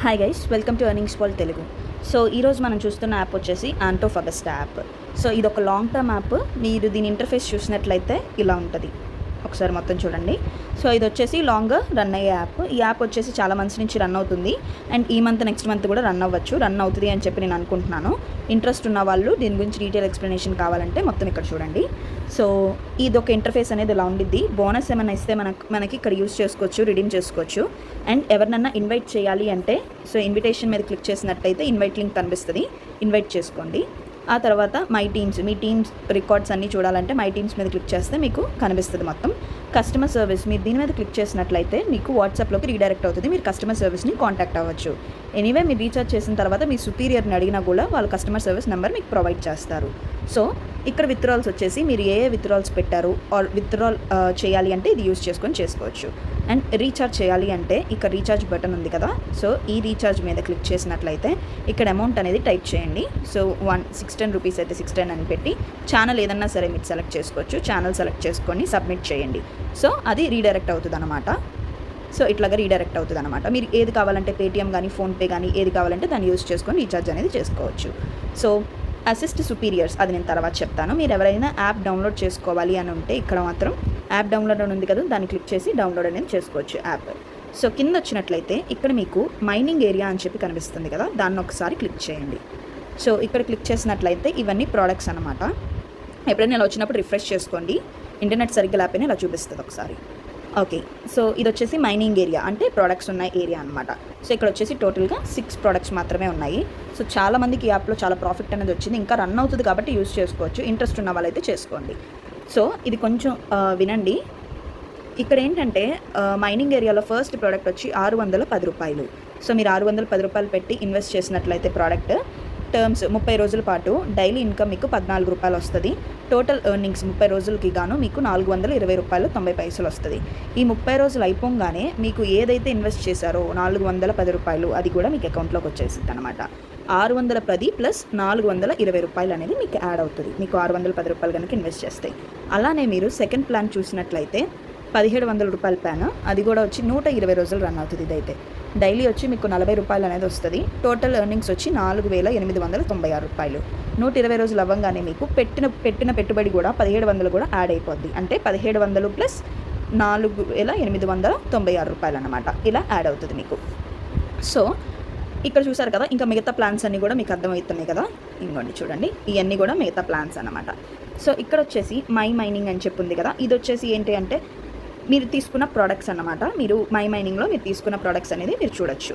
Hi guys, welcome to earnings wall Telugu. So ఈరోజు మనం చూస్తున్న యాప్ వచ్చేసి ఆంటోఫగస్టా యాప్. సో ఇది ఒక లాంగ్ టర్మ్ యాప్. మీరు దీని ఇంటర్ఫేస్ చూసినట్లయితే ఇలా ఉంటుంది. ఒకసారి మొత్తం చూడండి. సో ఇది వచ్చేసి లాంగ్గా రన్ అయ్యే యాప్. ఈ యాప్ వచ్చేసి చాలా మంత్స్ నుంచి రన్ అవుతుంది అండ్ ఈ మంత్ నెక్స్ట్ మంత్ కూడా రన్ అవుతుంది అని చెప్పి నేను అనుకుంటున్నాను. ఇంట్రెస్ట్ ఉన్న వాళ్ళు దీని గురించి డీటెయిల్ ఎక్స్ప్లెనేషన్ కావాలంటే మొత్తం ఇక్కడ చూడండి. సో ఇది ఒక ఇంటర్ఫేస్ అనేది ఇలా ఉండిద్ది. బోనస్ ఏమైనా ఇస్తే మనకి ఇక్కడ యూస్ చేసుకోవచ్చు, రిడీమ్ చేసుకోవచ్చు. అండ్ ఎవరినన్నా ఇన్వైట్ చేయాలి అంటే సో ఇన్విటేషన్ మీద క్లిక్ చేసినట్టయితే ఇన్వైట్ లింక్ కనిపిస్తుంది, ఇన్వైట్ చేసుకోండి. ఆ తర్వాత మీ టీమ్స్ రికార్డ్స్ అన్నీ చూడాలంటే మై టీమ్స్ మీద క్లిక్ చేస్తే మీకు కనిపిస్తుంది మొత్తం. కస్టమర్ సర్వీస్ మీరు దీని మీద క్లిక్ చేసినట్లయితే మీకు వాట్సాప్లోకి రీడైరెక్ట్ అవుతుంది, మీరు కస్టమర్ సర్వీస్ని కాంటాక్ట్ అవ్వచ్చు. ఎనీవే మీరు రీఛార్జ్ చేసిన తర్వాత మీ సుపీరియర్ని అడిగినా కూడా వాళ్ళు కస్టమర్ సర్వీస్ నెంబర్ మీకు ప్రొవైడ్ చేస్తారు. సో ఇక్కడ విత్డ్రాల్స్ వచ్చేసి మీరు ఏ విత్డ్రాల్స్ పెట్టారు ఆర్ విత్డ్రాల్ చేయాలి అంటే ఇది యూస్ చేసుకోవచ్చు. అండ్ రీఛార్జ్ చేయాలి అంటే ఇక్కడ రీఛార్జ్ బటన్ ఉంది కదా, సో ఈ రీఛార్జ్ మీద క్లిక్ చేసినట్లయితే ఇక్కడ అమౌంట్ అనేది టైప్ చేయండి. సో 610 రూపీస్ అయితే 610 అని పెట్టి ఛానల్ ఏదన్నా సరే మీరు సెలెక్ట్ చేసుకోవచ్చు. ఛానల్ సెలెక్ట్ చేసుకొని సబ్మిట్ చేయండి. సో అది రీడైరెక్ట్ అవుతుంది అనమాట. సో ఇట్లాగా రీడైరెక్ట్ అవుతుంది అనమాట. మీరు ఏది కావాలంటే పేటీఎం కానీ ఫోన్పే కానీ ఏది కావాలంటే దాన్ని యూస్ చేసుకొని రీఛార్జ్ అనేది చేసుకోవచ్చు. సో అసిస్ట్ సుపీరియర్స్ అది నేను తర్వాత చెప్తాను. మీరు ఎవరైనా యాప్ డౌన్లోడ్ చేసుకోవాలి అని ఉంటే ఇక్కడ మాత్రం యాప్ డౌన్లోడ్ అని ఉంది కదా, దాన్ని క్లిక్ చేసి డౌన్లోడ్ అనేది చేసుకోవచ్చు యాప్. సో కింద వచ్చినట్లయితే ఇక్కడ మీకు మైనింగ్ ఏరియా అని చెప్పి కనిపిస్తుంది కదా, దాన్ని ఒకసారి క్లిక్ చేయండి. సో ఇక్కడ క్లిక్ చేసినట్లయితే ఇవన్నీ ప్రోడక్ట్స్ అనమాట. ఎప్పుడైనా ఇలా వచ్చినప్పుడు రిఫ్రెష్ చేసుకోండి, ఇంటర్నెట్ సరిగ్గా లేకపోయినా ఇలా చూపిస్తుంది ఒకసారి. ఓకే, సో ఇది వచ్చేసి మైనింగ్ ఏరియా అంటే ప్రోడక్ట్స్ ఉన్న ఏరియా అనమాట. సో ఇక్కడ వచ్చేసి టోటల్గా 6 ప్రోడక్ట్స్ మాత్రమే ఉన్నాయి. సో చాలామందికి ఈ యాప్లో చాలా ప్రాఫిట్ అనేది వచ్చింది, ఇంకా రన్ అవుతుంది కాబట్టి యూస్ చేసుకోవచ్చు. ఇంట్రెస్ట్ ఉన్న వాళ్ళైతే చేసుకోండి. సో ఇది కొంచెం వినండి. ఇక్కడ ఏంటంటే మైనింగ్ ఏరియాలో ఫస్ట్ ప్రోడక్ట్ వచ్చి 610 రూపాయలు. సో మీరు 610 రూపాయలు పెట్టి ఇన్వెస్ట్ చేసినట్లయితే ప్రోడక్ట్ టర్మ్స్ 30 రోజుల పాటు డైలీ ఇన్కమ్ మీకు 14 రూపాయలు వస్తుంది. టోటల్ ఎర్నింగ్స్ 30 రోజులకి గాను మీకు 420 రూపాయలు 90 పైసలు వస్తుంది. ఈ 30 రోజులు అయిపోగానే మీకు ఏదైతే ఇన్వెస్ట్ చేశారో 410 రూపాయలు అది కూడా మీకు అకౌంట్లోకి వచ్చేసింది అనమాట. 610 ప్లస్ 420 రూపాయలు అనేది మీకు యాడ్ అవుతుంది, మీకు 610 రూపాయలు కనుక ఇన్వెస్ట్ చేస్తే. అలానే మీరు సెకండ్ ప్లాన్ చూసినట్లయితే 1700 రూపాయల ప్లాన్, అది కూడా వచ్చి 120 రోజులు రన్ అవుతుంది. ఇదైతే డైలీ వచ్చి మీకు 40 రూపాయలు అనేది వస్తుంది. టోటల్ ఎర్నింగ్స్ వచ్చి 4896 రూపాయలు. 120 రోజులు అవ్వగానే మీకు పెట్టిన పెట్టుబడి కూడా 1700 కూడా యాడ్ అయిపోద్ది. అంటే 1700 ప్లస్ 4896 రూపాయలు అనమాట, ఇలా యాడ్ అవుతుంది మీకు. సో ఇక్కడ చూసారు కదా, ఇంకా మిగతా ప్లాన్స్ అన్నీ కూడా మీకు అర్థమవుతున్నాయి కదా, ఇంకోండి చూడండి, ఇవన్నీ కూడా మిగతా ప్లాన్స్ అనమాట. సో ఇక్కడ వచ్చేసి మై మైనింగ్ అని చెప్పి ఉంది కదా, ఇది వచ్చేసి ఏంటి అంటే మీరు తీసుకున్న ప్రోడక్ట్స్ అన్నమాట. మీరు మై మైనింగ్లో మీరు తీసుకున్న ప్రోడక్ట్స్ అనేది మీరు చూడొచ్చు.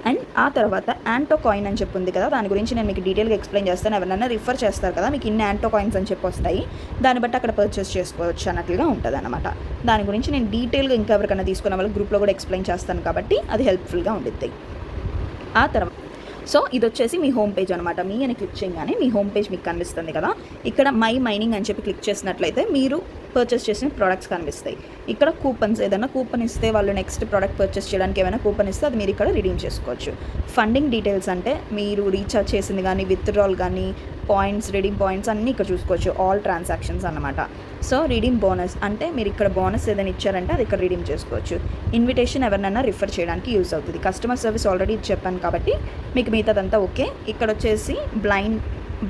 అండ్ ఆ తర్వాత యాంటో కాయిన్ అని చెప్పి ఉంది కదా, దాని గురించి నేను మీకు డీటెయిల్గా ఎక్స్ప్లెయిన్ చేస్తాను. ఎవరైనా రిఫర్ చేస్తారు కదా, మీకు ఇన్ని యాంటో కాయిన్స్ అని చెప్పి వస్తాయి, దాన్ని బట్టి అక్కడ పర్చేస్ చేసుకోవచ్చు అన్నట్లుగా ఉంటుంది అనమాట. దాని గురించి నేను డీటెయిల్గా ఇంకా ఎవరికైనా తీసుకున్న వాళ్ళకి గ్రూప్లో కూడా ఎక్స్ప్లెయిన్ చేస్తాను కాబట్టి అది హెల్ప్ఫుల్గా ఉండిద్ది. ఆ తర్వాత సో ఇది వచ్చేసి మీ హోమ్ పేజ్ అనమాట. మీ అని క్లిక్ చేయగానే మీ హోమ్ పేజ్ మీకు కనిపిస్తుంది కదా, ఇక్కడ మై మైనింగ్ అని చెప్పి క్లిక్ చేసినట్లయితే మీరు పర్చేస్ చేసిన ప్రోడక్ట్స్ కనిపిస్తాయి. ఇక్కడ కూపన్స్, ఏదైనా కూపన్ ఇస్తే వాళ్ళు నెక్స్ట్ ప్రోడక్ట్ పర్చేస్ చేయడానికి ఏమైనా కూపన్ ఇస్తే అది మీరు ఇక్కడ రిడీమ్ చేసుకోవచ్చు. ఫండింగ్ డీటెయిల్స్ అంటే మీరు రీఛార్జ్ చేసింది కానీ విత్డ్రాల్ కానీ పాయింట్స్, రిడీమ్ పాయింట్స్ అన్నీ ఇక్కడ చూసుకోవచ్చు, ఆల్ ట్రాన్సాక్షన్స్ అన్నమాట. సో రిడీమ్ బోనస్ అంటే మీరు ఇక్కడ బోనస్ ఏదైనా ఇచ్చారంటే అది ఇక్కడ రిడీమ్ చేసుకోవచ్చు. ఇన్విటేషన్ ఎవరినైనా రిఫర్ చేయడానికి యూస్ అవుతుంది. కస్టమర్ సర్వీస్ ఆల్రెడీ చెప్పాను కాబట్టి మీకు మిగతాదంతా ఓకే. ఇక్కడ వచ్చేసి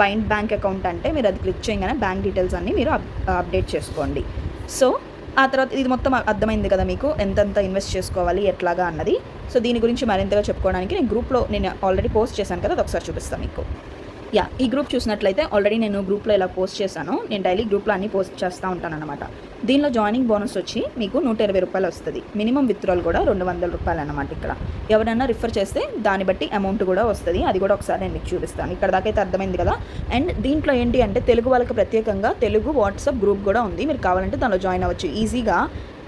బైండ్ బ్యాంక్ అకౌంట్ అంటే మీరు అది క్లిక్ చేయగానే బ్యాంక్ డీటెయిల్స్ అన్నీ మీరు అప్డేట్ చేసుకోండి. సో ఆ తర్వాత ఇది మొత్తం అర్థమైంది కదా మీకు, ఎంతెంత ఇన్వెస్ట్ చేసుకోవాలి ఎట్లాగా అన్నది. సో దీని గురించి మరింతగా చెప్పుకోవడానికి నేను గ్రూప్లో నేను ఆల్రెడీ పోస్ట్ చేశాను కదా, అది ఒకసారి చూపిస్తాను మీకు. ఈ గ్రూప్ చూసినట్లయితే ఆల్రెడీ నేను గ్రూప్లో ఇలా పోస్ట్ చేశాను. నేను డైలీ గ్రూప్లో అన్నీ పోస్ట్ చేస్తూ ఉంటాను అనమాట. దీనిలో జాయినింగ్ బోనస్ వచ్చి మీకు 120 రూపాయలు వస్తుంది. మినిమం విత్డ్రాల్ కూడా 200 రూపాయలు అనమాట. ఇక్కడ ఎవరైనా రిఫర్ చేస్తే దాన్ని బట్టి అమౌంట్ కూడా వస్తుంది, అది కూడా ఒకసారి నేను మీకు చూపిస్తాను. ఇక్కడ దాకా అయితే అర్థమైంది కదా. అండ్ దీంట్లో ఏంటి అంటే తెలుగు వాళ్ళకి ప్రత్యేకంగా తెలుగు వాట్సాప్ గ్రూప్ కూడా ఉంది, మీరు కావాలంటే దానిలో జాయిన్ అవ్వచ్చు ఈజీగా.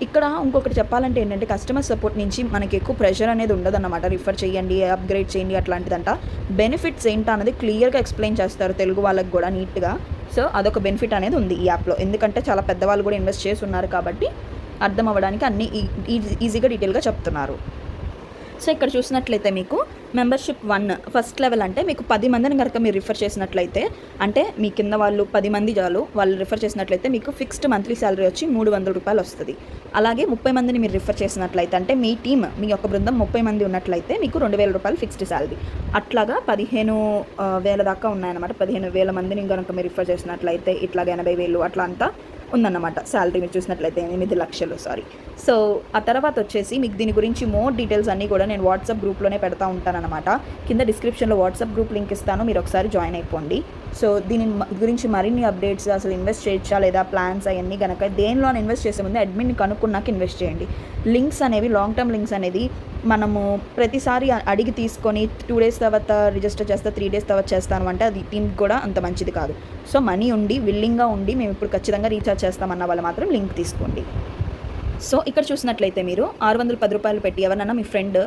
ఇక్కడ ఇంకొకటి చెప్పాలంటే ఏంటంటే కస్టమర్ సపోర్ట్ నుంచి మనకి ఎక్కువ ప్రెషర్ అనేది ఉండదన్నమాట. రిఫర్ చేయండి, అప్గ్రేడ్ చేయండి అట్లాంటిదంట. బెనిఫిట్స్ ఏంటో అనేది క్లియర్గా ఎక్స్ప్లెయిన్ చేస్తారు తెలుగు వాళ్ళకి కూడా నీట్గా. సో అదొక బెనిఫిట్ అనేది ఉంది ఈ యాప్లో, ఎందుకంటే చాలా పెద్దవాళ్ళు కూడా ఇన్వెస్ట్ చేసి ఉన్నారు కాబట్టి అర్థం అవ్వడానికి అన్నీ ఈజీగా డీటెయిల్గా చెప్తున్నారు. సో ఇక్కడ చూసినట్లయితే మీకు మెంబర్షిప్ 1 ఫస్ట్ లెవెల్ అంటే మీకు 10 మందిని కనుక మీరు రిఫర్ చేసినట్లయితే, అంటే మీ కింద వాళ్ళు 10 మంది చాలు వాళ్ళు రిఫర్ చేసినట్లయితే మీకు ఫిక్స్డ్ మంత్లీ శాలరీ వచ్చి 300 రూపాయలు వస్తుంది. అలాగే 30 మందిని మీరు రిఫర్ చేసినట్లయితే, అంటే మీ టీమ్ మీ యొక్క బృందం 30 మంది ఉన్నట్లయితే మీకు 2000 రూపాయలు ఫిక్స్డ్ శాలరీ. అట్లాగా 15,000 దాకా ఉన్నాయన్నమాట. 15,000 మందిని కనుక మీరు రిఫర్ చేసినట్లయితే ఇట్లాగా 80,000 అట్లా అంతా ఉందన్నమాట శాలరీ. మీరు చూసినట్లయితే 8 లక్షలు సారీ. సో ఆ తర్వాత వచ్చేసి మీకు దీని గురించి మోర్ డీటెయిల్స్ అన్నీ కూడా నేను వాట్సాప్ గ్రూప్లోనే పెడతా ఉంటానన్నమాట. కింద డిస్క్రిప్షన్లో వాట్సాప్ గ్రూప్ లింక్ ఇస్తాను, మీరు ఒకసారి జాయిన్ అయిపోండి. సో దీని గురించి మరిన్ని అప్డేట్స్, అసలు ఇన్వెస్ట్ చేయొచ్చా లేదా ప్లాన్స్ అవన్నీ కనుక దేనిలో ఇన్వెస్ట్ చేసే ముందు అడ్మిన్ని కనుక్కున్నాక ఇన్వెస్ట్ చేయండి. లింక్స్ అనేవి లాంగ్ టర్మ్ లింక్స్ అనేది మనము ప్రతిసారి అడిగి తీసుకొని 2 డేస్ తర్వాత రిజిస్టర్ చేస్తా 3 డేస్ తర్వాత చేస్తాను అంటే అది టీంకి కూడా అంత మంచిది కాదు. సో మనీ ఉండి విల్లింగ్గా ఉండి మేము ఇప్పుడు ఖచ్చితంగా రీఛార్జ్ చేస్తామన్న వాళ్ళు మాత్రం లింక్ తీసుకోండి. సో ఇక్కడ చూసినట్లయితే మీరు 610 రూపాయలు పెట్టి ఎవరన్నా మీ ఫ్రెండ్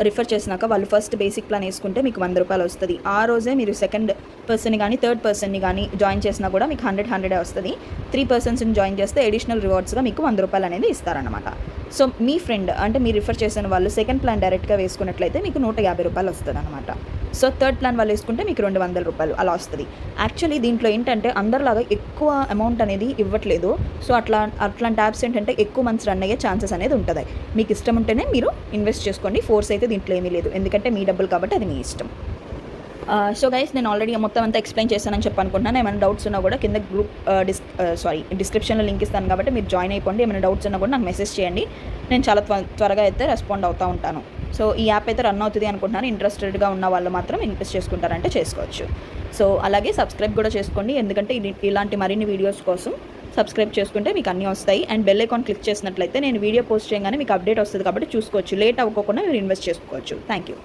రిఫర్ చేసినాక వాళ్ళు ఫస్ట్ బేసిక్ ప్లాన్ వేసుకుంటే మీకు 100 రూపాయలు వస్తుంది. ఆ రోజే మీరు సెకండ్ పర్సన్ని కానీ థర్డ్ పర్సన్ని కానీ జాయిన్ చేసినా కూడా మీకు 100 వస్తుంది. 3 పర్సన్స్ని జాయిన్ చేస్తే అడిషనల్ రివార్డ్స్గా మీకు 100 రూపాయలు అనేది ఇస్తారనమాట. సో మీ ఫ్రెండ్ అంటే మీరు రిఫర్ చేసిన వాళ్ళు సెకండ్ ప్లాన్ డైరెక్ట్గా వేసుకున్నట్లయితే మీకు 150 రూపాయలు వస్తుంది అనమాట. సో థర్డ్ ప్లాన్ వాళ్ళు వేసుకుంటే మీకు 200 రూపాయలు అలా వస్తుంది. యాక్చువల్లీ దీంట్లో ఏంటంటే అందరిలాగా ఎక్కువ అమౌంట్ అనేది ఇవ్వట్లేదు. సో అట్లాంటి యాప్స్ ఏంటంటే ఎక్కువ మంత్స్ రన్ అయ్యే ఛాన్సెస్ అనేది ఉంటుంది. మీకు ఇష్టం ఉంటేనే మీరు ఇన్వెస్ట్ చేసుకోండి, ఫోర్స్ అయితే దీంట్లో ఏమీ లేదు, ఎందుకంటే మీ డబ్బులు కాబట్టి అది మీ ఇష్టం. సో గైస్ నేను ఆల్రెడీ మొత్తం అంతా ఎక్స్ప్లెయిన్ చేస్తానని చెప్పనుకుంటున్నాను. ఏమైనా డౌట్స్ ఉన్నా కూడా కింద గ్రూప్ డిస్క్రిప్షన్లో లింక్ ఇస్తాను కాబట్టి మీరు జాయిన్ అయిపోండి. ఏమైనా డౌట్స్ ఉన్నా కూడా నాకు మెసేజ్ చేయండి, నేను చాలా త్వరగా అయితే రెస్పాండ్ అవుతూ ఉంటాను. సో ఈ యాప్ అయితే రన్ అవుతుంది అనుకుంటున్నాను. ఇంట్రెస్టెడ్గా ఉన్న వాళ్ళు మాత్రం ఇన్వెస్ట్ చేసుకుంటారంటే చేసుకోవచ్చు. సో అలాగే సబ్స్క్రైబ్ కూడా చేసుకోండి, ఎందుకంటే ఇలాంటి మరిన్ని వీడియోస్ కోసం సబ్స్క్రైబ్ చేసుకుంటే మీకు అన్నీ వస్తాయి. అండ్ బెల్ ఐకాన్ క్లిక్ చేసినట్లయితే నేను వీడియో పోస్ట్ చేయగానే మీకు అప్డేట్ వస్తుంది కాబట్టి చూసుకోవచ్చు. లేట్ అవ్వకుండా మీరు ఇన్వెస్ట్ చేసుకోవచ్చు. Thank you.